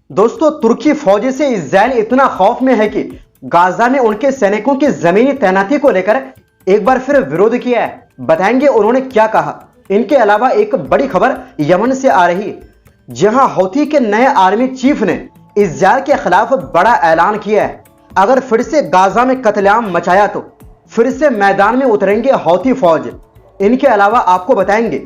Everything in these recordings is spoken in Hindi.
दोस्तों, तुर्की फौज से इजराइल इतना खौफ में है कि गाजा में उनके सैनिकों की जमीनी तैनाती को लेकर एक बार फिर विरोध किया है। बताएंगे उन्होंने क्या कहा। इनके अलावा एक बड़ी खबर यमन से आ रही है, जहां हौथी के नए आर्मी चीफ ने इजराइल के खिलाफ बड़ा ऐलान किया है। अगर फिर से गाजा में कत्लेआम मचाया तो फिर से मैदान में उतरेंगे हौथी फौज। इनके अलावा आपको बताएंगे,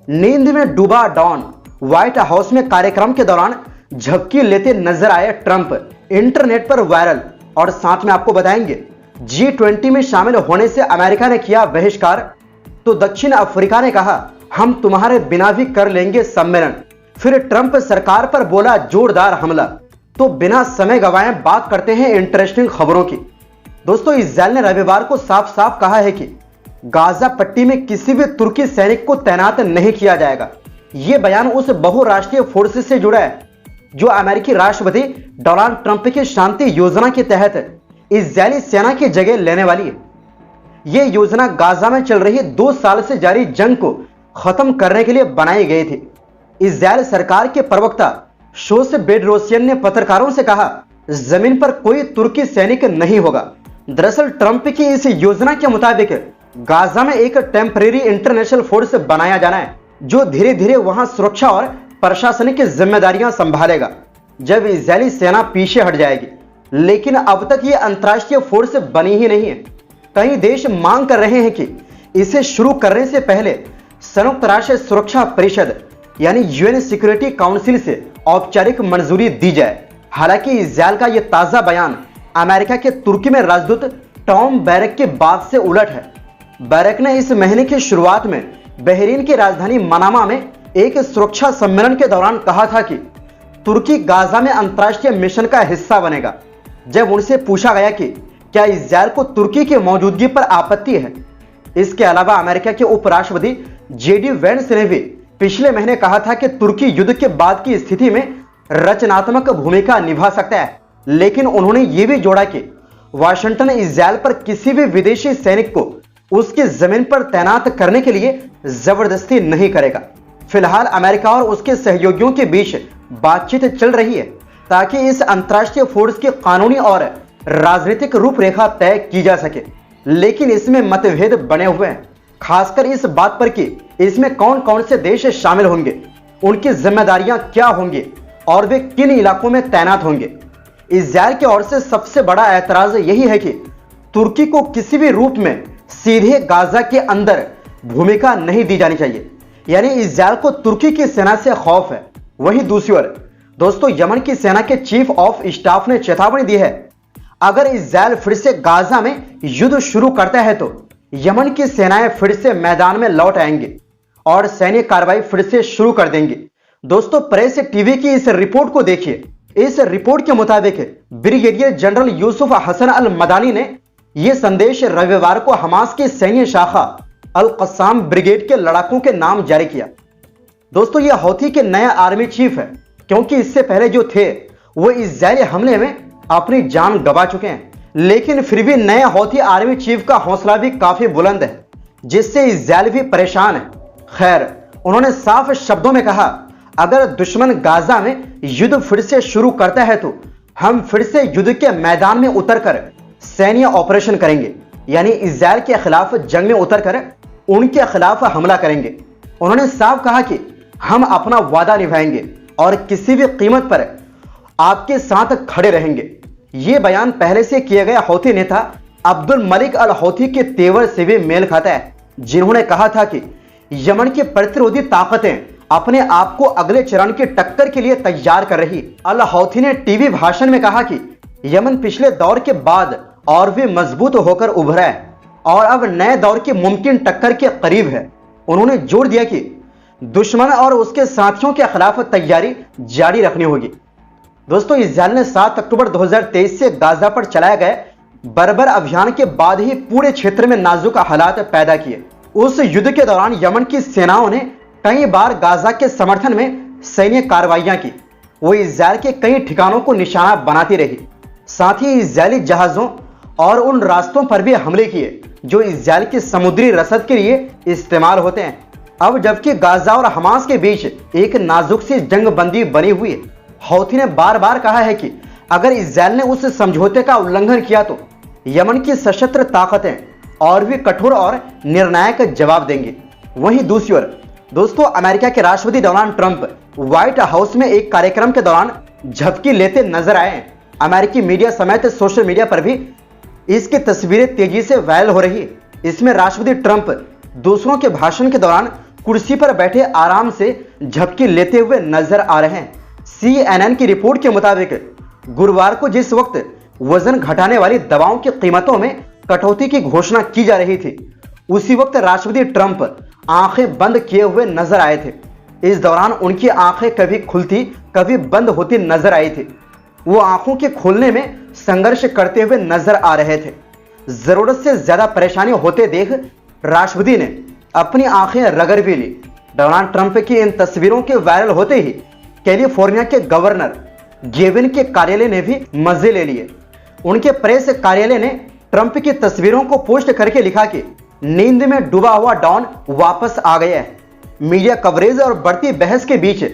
नींद में डूबा डॉन, व्हाइट हाउस में कार्यक्रम के दौरान झपकी लेते नजर आए ट्रंप, इंटरनेट पर वायरल। और साथ में आपको बताएंगे, G20 में शामिल होने से अमेरिका ने किया बहिष्कार, तो दक्षिण अफ्रीका ने कहा हम तुम्हारे बिना भी कर लेंगे सम्मेलन। फिर ट्रंप सरकार पर बोला जोरदार हमला। तो बिना समय गवाए बात करते हैं इंटरेस्टिंग खबरों की। दोस्तों, इजराइल ने रविवार को साफ साफ कहा है कि गाजा पट्टी में किसी भी तुर्की सैनिक को तैनात नहीं किया जाएगा। यह बयान उस बहुराष्ट्रीय फोर्स से जुड़ा है जो अमेरिकी राष्ट्रपति डोनाल्ड ट्रंप की शांति योजना के तहत इजरायली सेना की जगह लेने वाली है। यह योजना गाजा में चल रही 2 साल से जारी जंग को खत्म करने के लिए बनाई गई थी। इजरायल सरकार के प्रवक्ता शोस बेड्रोसियन ने पत्रकारों से कहा जमीन पर कोई तुर्की सैनिक नहीं होगा। दरअसल ट्रंप की इस योजना के मुताबिक गाजा में एक टेम्परेरी इंटरनेशनल फोर्स बनाया जाना है जो धीरे धीरे वहां सुरक्षा और प्रशासनिक जिम्मेदारियां संभालेगा जब इजरायली सेना पीछे हट जाएगी। लेकिन अब तक ये अंतर्राष्ट्रीय फोर्स बनी ही नहीं है। कई देश मांग कर रहे हैं कि इसे शुरू करने से पहले संयुक्त राष्ट्र सुरक्षा परिषद यानी यूएन सिक्योरिटी काउंसिल से औपचारिक मंजूरी दी जाए। हालांकि इजरायल का यह ताजा बयान अमेरिका के तुर्की में राजदूत टॉम बैरक के बात से उलट है। बैरक ने इस महीने की शुरुआत में बहरीन की राजधानी मनामा में एक सुरक्षा सम्मेलन के दौरान कहा था कि तुर्की गाजा में अंतर्राष्ट्रीय मिशन का हिस्सा बनेगा। जब उनसे पूछा गया कि क्या इजरायल को तुर्की की मौजूदगी पर आपत्ति है। इसके अलावा अमेरिका के उपराष्ट्रपति जेडी वेंस ने भी पिछले महीने कहा था कि तुर्की युद्ध के बाद की स्थिति में रचनात्मक भूमिका निभा सकता है। लेकिन उन्होंने यह भी जोड़ा कि वाशिंगटन इजरायल पर किसी भी विदेशी सैनिक को उसकी जमीन पर तैनात करने के लिए जबरदस्ती नहीं करेगा। फिलहाल अमेरिका और उसके सहयोगियों के बीच बातचीत चल रही है ताकि इस अंतर्राष्ट्रीय फोर्स की कानूनी और राजनीतिक रूपरेखा तय की जा सके। लेकिन इसमें मतभेद बने हुए हैं, खासकर इस बात पर कि इसमें कौन कौन से देश शामिल होंगे, उनकी जिम्मेदारियां क्या होंगी और वे किन इलाकों में तैनात होंगे। इजरायल की ओर से सबसे बड़ा ऐतराज यही है कि तुर्की को किसी भी रूप में सीधे गाजा के अंदर भूमिका नहीं दी जानी चाहिए, यानी इजरायल को तुर्की की सेना से खौफ है। वहीं दूसरी ओर दोस्तों, यमन की सेना के चीफ ऑफ स्टाफ ने चेतावनी दी है अगर इजरायल फिर से गाजा में युद्ध शुरू करता है तो यमन की सेनाएं फिर से मैदान में लौट आएंगे और सैन्य कार्रवाई फिर से शुरू कर देंगे। दोस्तों, प्रेस टीवी की इस रिपोर्ट को देखिए। इस रिपोर्ट के मुताबिक ब्रिगेडियर जनरल यूसुफ हसन अल मदानी ने यह संदेश रविवार को हमास की सैन्य शाखा अल कस्साम ब्रिगेड के लड़ाकों के नाम जारी किया। दोस्तों, यह हौथी के नए आर्मी चीफ है क्योंकि इससे पहले जो थे वो इजरायली हमले में अपनी जान गंवा चुके हैं। लेकिन फिर भी नए हौथी आर्मी चीफ का हौसला भी काफी बुलंद है, जिससे इजरायल भी परेशान है। खैर, उन्होंने साफ शब्दों में कहा अगर दुश्मन गाजा में युद्ध फिर से शुरू करता है तो हम फिर से युद्ध के मैदान में उतरकर सैन्य ऑपरेशन करेंगे, यानी इजरायल के खिलाफ जंग में उतरकर उनके खिलाफ हमला करेंगे। उन्होंने साफ कहा कि हम अपना वादा निभाएंगे और किसी भी कीमत पर आपके साथ खड़े रहेंगे। यह बयान पहले से किए गए हौथी नेता अब्दुल मलिक अल हौथी के तेवर से भी मेल खाता है, जिन्होंने कहा था कि यमन की प्रतिरोधी ताकतें अपने आप को अगले चरण की टक्कर के लिए तैयार कर रही। अल हौथी ने टीवी भाषण में कहा कि यमन पिछले दौर के बाद और भी मजबूत होकर उभरा है और अब नए दौर की मुमकिन टक्कर के करीब है। उन्होंने जोर दिया कि दुश्मन और उसके साथियों के खिलाफ तैयारी जारी रखनी होगी। दोस्तों, इजरायल ने 7 अक्टूबर 2023 से गाजा पर चलाए गए बर्बर अभियान के बाद ही पूरे क्षेत्र में नाजुक हालात पैदा किए। उस युद्ध के दौरान यमन की सेनाओं ने कई बार गाजा के समर्थन में सैन्य कार्रवाइयां की। वो इजरायल के कई ठिकानों को निशाना बनाती रही। साथ ही इजरायली जहाजों और उन रास्तों पर भी हमले किए जो इजरायल की समुद्री रसद के लिए इस्तेमाल होते हैं। अब जबकि गाजा और हमास के बीच एक नाजुक सी जंगबंदी बनी हुई है, हौथी ने बार बार कहा है कि अगर इजराइल ने उस समझौते का उल्लंघन किया तो यमन की सशस्त्र ताकतें और भी कठोर और निर्णायक जवाब देंगी। वहीं दूसरी ओर दोस्तों, अमेरिका के राष्ट्रपति डोनाल्ड ट्रंप व्हाइट हाउस में एक कार्यक्रम के दौरान झपकी लेते नजर आए हैं। अमेरिकी मीडिया समेत सोशल मीडिया पर भी इसकी तस्वीरें तेजी से वायरल हो रही है। इसमें राष्ट्रपति ट्रंप दूसरों के भाषण के दौरान कुर्सी पर बैठे आराम से झपकी लेते हुए नजर आ रहे हैं। CNN की रिपोर्ट के मुताबिक गुरुवार को जिस वक्त वजन घटाने वाली दवाओं की कीमतों में कटौती की घोषणा की जा रही थी, उसी वक्त राष्ट्रपति ट्रंप आंखें बंद किए हुए नजर आए थे। इस दौरान उनकी आंखें कभी खुलती कभी बंद होती नजर आई थी। वो आंखों के खोलने में संघर्ष करते हुए नजर आ रहे थे। जरूरत से ज्यादा परेशानी होते देख राष्ट्रपति ने अपनी आंखें रगड़ भी ली। डोनाल्ड ट्रंप की इन तस्वीरों के वायरल होते ही कैलिफोर्निया के गवर्नर गेविन के कार्यालय ने भी मजे ले लिए। उनके प्रेस कार्यालय ने ट्रंप की तस्वीरों को पोस्ट करके लिखा कि नींद में डूबा हुआ डॉन वापस आ गया है। मीडिया कवरेज और बढ़ती बहस के बीच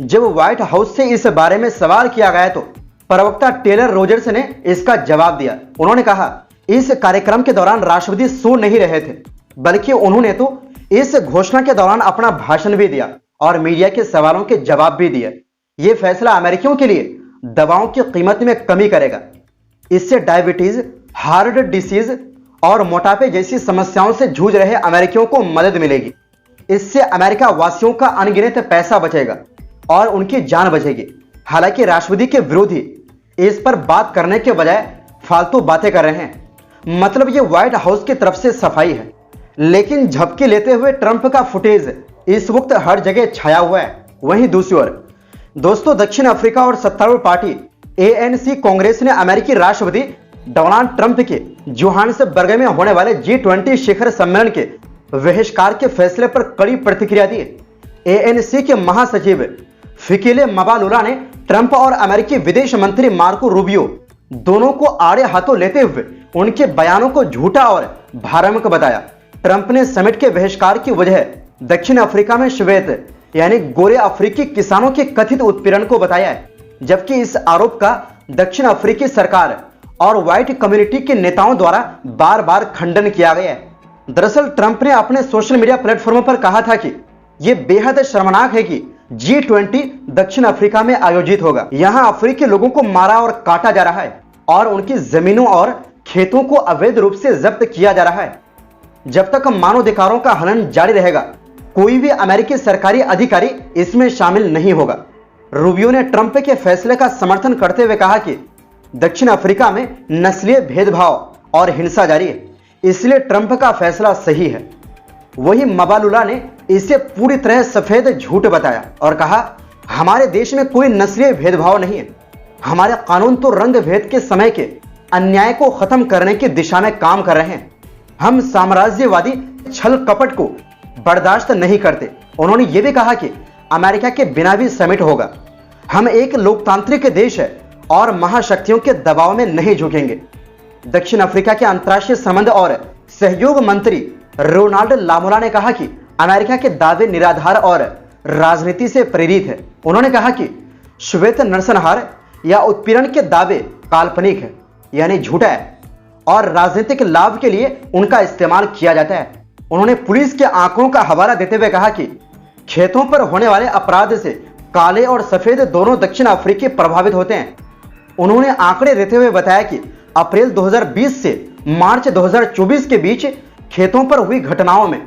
जब व्हाइट हाउस से इस बारे में सवाल किया गया तो प्रवक्ता टेलर रोजर्स ने इसका जवाब दिया। उन्होंने कहा, इस कार्यक्रम के दौरान राष्ट्रपति सो नहीं रहे थे, बल्कि उन्होंने तो इस घोषणा के दौरान अपना भाषण भी दिया और मीडिया के सवालों के जवाब भी दिए। यह फैसला अमेरिकियों के लिए दवाओं की कीमत में कमी करेगा। इससे डायबिटीज, हार्ट डिसीज और मोटापे जैसी समस्याओं से जूझ रहे अमेरिकियों को मदद मिलेगी। इससे अमेरिका वासियों का अनगिनत पैसा बचेगा और उनकी जान बचेगी। हालांकि राष्ट्रपति के विरोधी इस पर बात करने के बजाय फालतू बातें कर रहे हैं। मतलब ये व्हाइट हाउस की तरफ से सफाई है। लेकिन झपकी लेते हुए ट्रंप का फुटेज इस वक्त हर जगह छाया हुआ है। वहीं दूसरी ओर दोस्तों, दक्षिण अफ्रीका और सत्तारूढ़ पार्टी ANC कांग्रेस ने अमेरिकी राष्ट्रपति डोनाल्ड ट्रंप के जोहान्सबर्ग में होने वाले G20 शिखर सम्मेलन के बहिष्कार के फैसले पर कड़ी प्रतिक्रिया दी। ANC के महासचिव फिकेले मबालुला ने ट्रंप और अमेरिकी विदेश मंत्री मार्को रूबियो दोनों को आड़े हाथों लेते हुए उनके बयानों को झूठा और भ्रामक बताया। ट्रंप ने समिट के बहिष्कार की वजह दक्षिण अफ्रीका में श्वेत यानी गोरे अफ्रीकी किसानों के कथित उत्पीड़न को बताया है, जबकि इस आरोप का दक्षिण अफ्रीकी सरकार और व्हाइट कम्युनिटी के नेताओं द्वारा बार बार खंडन किया गया है। दरअसल ट्रंप ने अपने सोशल मीडिया प्लेटफॉर्म पर कहा था कि यह बेहद शर्मनाक है कि G20 दक्षिण अफ्रीका में आयोजित होगा। यहां अफ्रीकी लोगों को मारा और काटा जा रहा है और उनकी जमीनों और खेतों को अवैध रूप से जब्त किया जा रहा है। जब तक मानवाधिकारों का हनन जारी रहेगा, कोई भी अमेरिकी सरकारी अधिकारी इसमें शामिल नहीं होगा। रूबियो ने ट्रंप के फैसले का समर्थन करते हुए कहा कि दक्षिण अफ्रीका में नस्लीय भेदभाव और हिंसा जारी है, इसलिए ट्रंप का फैसला सही है। वहीं मबालुला ने इसे पूरी तरह सफेद झूठ बताया और कहा, हमारे देश में कोई नस्लीय भेदभाव नहीं है। हमारे कानून तो रंग भेद के समय के अन्याय को खत्म करने की दिशा में काम कर रहे हैं। हम साम्राज्यवादी छल कपट को बर्दाश्त नहीं करते। उन्होंने यह भी कहा कि अमेरिका के बिना भी समिट होगा। हम एक लोकतांत्रिक देश है और महाशक्तियों के दबाव में नहीं झुकेंगे। दक्षिण अफ्रीका के अंतर्राष्ट्रीय संबंध और सहयोग मंत्री रोनाल्ड लामोला ने कहा कि अमेरिका के दावे निराधार और राजनीति से प्रेरित है। उन्होंने कहा कि श्वेत नरसंहार या उत्पीड़न के दावे काल्पनिक है, यानी झूठा है और राजनीतिक लाभ के लिए उनका इस्तेमाल किया जाता है। उन्होंने पुलिस के आंकड़ों का हवाला देते हुए कहा कि खेतों पर होने वाले अपराध से काले और सफेद दोनों दक्षिण अफ्रीकी प्रभावित होते हैं। उन्होंने आंकड़े देते हुए बताया कि अप्रैल 2020 से मार्च 2024 के बीच खेतों पर हुई घटनाओं में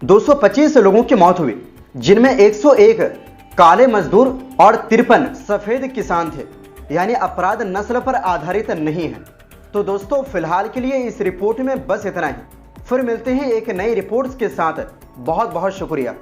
225 लोगों की मौत हुई, जिनमें 101 काले मजदूर और 53 सफेद किसान थे। यानी अपराध नस्ल पर आधारित नहीं है। तो दोस्तों, फिलहाल के लिए इस रिपोर्ट में बस इतना ही। फिर मिलते हैं एक नई रिपोर्ट्स के साथ। बहुत बहुत शुक्रिया।